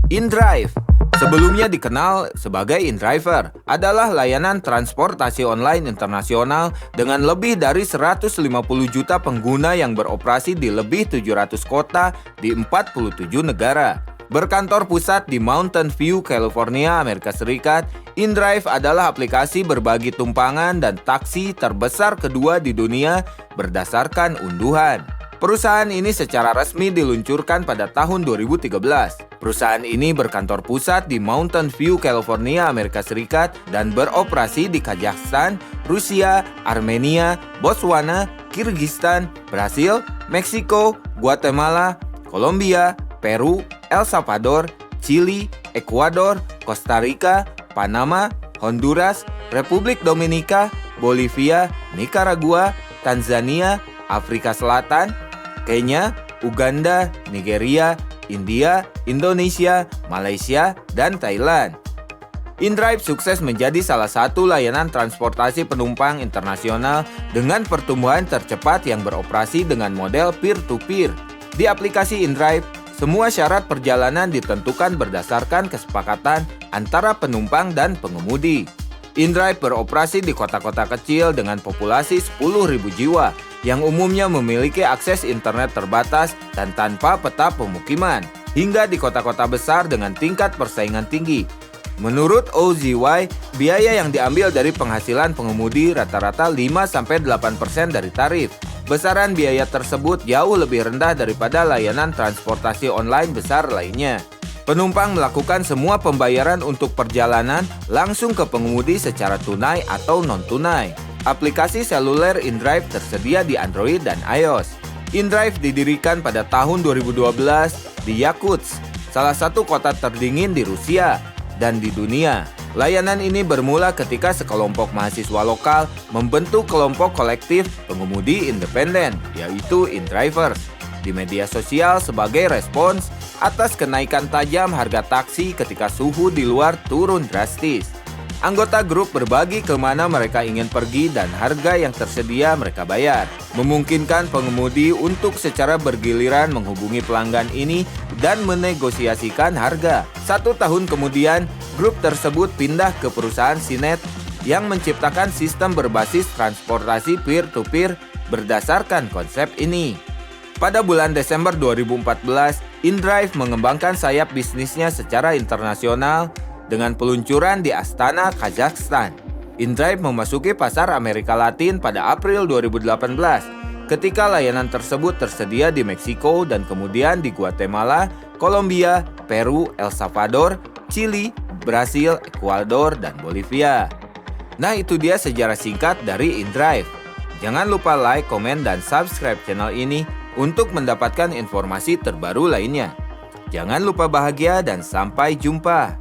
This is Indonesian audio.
InDrive, sebelumnya dikenal sebagai InDriver, adalah layanan transportasi online internasional dengan lebih dari 150 juta pengguna yang beroperasi di lebih 700 kota di 47 negara. Berkantor pusat di Mountain View, California, Amerika Serikat, InDrive adalah aplikasi berbagi tumpangan dan taksi terbesar kedua di dunia berdasarkan unduhan. Perusahaan ini secara resmi diluncurkan pada tahun 2013. Perusahaan ini berkantor pusat di Mountain View, California, Amerika Serikat dan beroperasi di Kazakhstan, Rusia, Armenia, Botswana, Kirgistan, Brasil, Meksiko, Guatemala, Kolombia, Peru, El Salvador, Chili, Ekuador, Costa Rica, Panama, Honduras, Republik Dominika, Bolivia, Nicaragua, Tanzania, Afrika Selatan, Kenya, Uganda, Nigeria, India, Indonesia, Malaysia, dan Thailand. InDrive sukses menjadi salah satu layanan transportasi penumpang internasional dengan pertumbuhan tercepat yang beroperasi dengan model peer-to-peer. Di aplikasi InDrive, semua syarat perjalanan ditentukan berdasarkan kesepakatan antara penumpang dan pengemudi. InDrive beroperasi di kota-kota kecil dengan populasi 10.000 jiwa yang umumnya memiliki akses internet terbatas dan tanpa peta pemukiman, hingga di kota-kota besar dengan tingkat persaingan tinggi. Menurut OZY, biaya yang diambil dari penghasilan pengemudi rata-rata 5-8% dari tarif. Besaran biaya tersebut jauh lebih rendah daripada layanan transportasi online besar lainnya. Penumpang melakukan semua pembayaran untuk perjalanan langsung ke pengemudi secara tunai atau non-tunai. Aplikasi seluler InDrive tersedia di Android dan iOS. InDrive didirikan pada tahun 2012 di Yakutsk, salah satu kota terdingin di Rusia dan di dunia. Layanan ini bermula ketika sekelompok mahasiswa lokal membentuk kelompok kolektif pengemudi independen, yaitu InDrivers, di media sosial sebagai respons atas kenaikan tajam harga taksi ketika suhu di luar turun drastis. Anggota grup berbagi kemana mereka ingin pergi dan harga yang tersedia mereka bayar, memungkinkan pengemudi untuk secara bergiliran menghubungi pelanggan ini dan menegosiasikan harga. 1 tahun kemudian, grup tersebut pindah ke perusahaan Sinet yang menciptakan sistem berbasis transportasi peer-to-peer berdasarkan konsep ini. Pada bulan Desember 2014, InDrive mengembangkan sayap bisnisnya secara internasional dengan peluncuran di Astana, Kazakhstan. InDrive memasuki pasar Amerika Latin pada April 2018, ketika layanan tersebut tersedia di Meksiko dan kemudian di Guatemala, Kolombia, Peru, El Salvador, Chili, Brasil, Ekuador, dan Bolivia. Nah, itu dia sejarah singkat dari InDrive. Jangan lupa like, komen, dan subscribe channel ini untuk mendapatkan informasi terbaru lainnya. Jangan lupa bahagia dan sampai jumpa.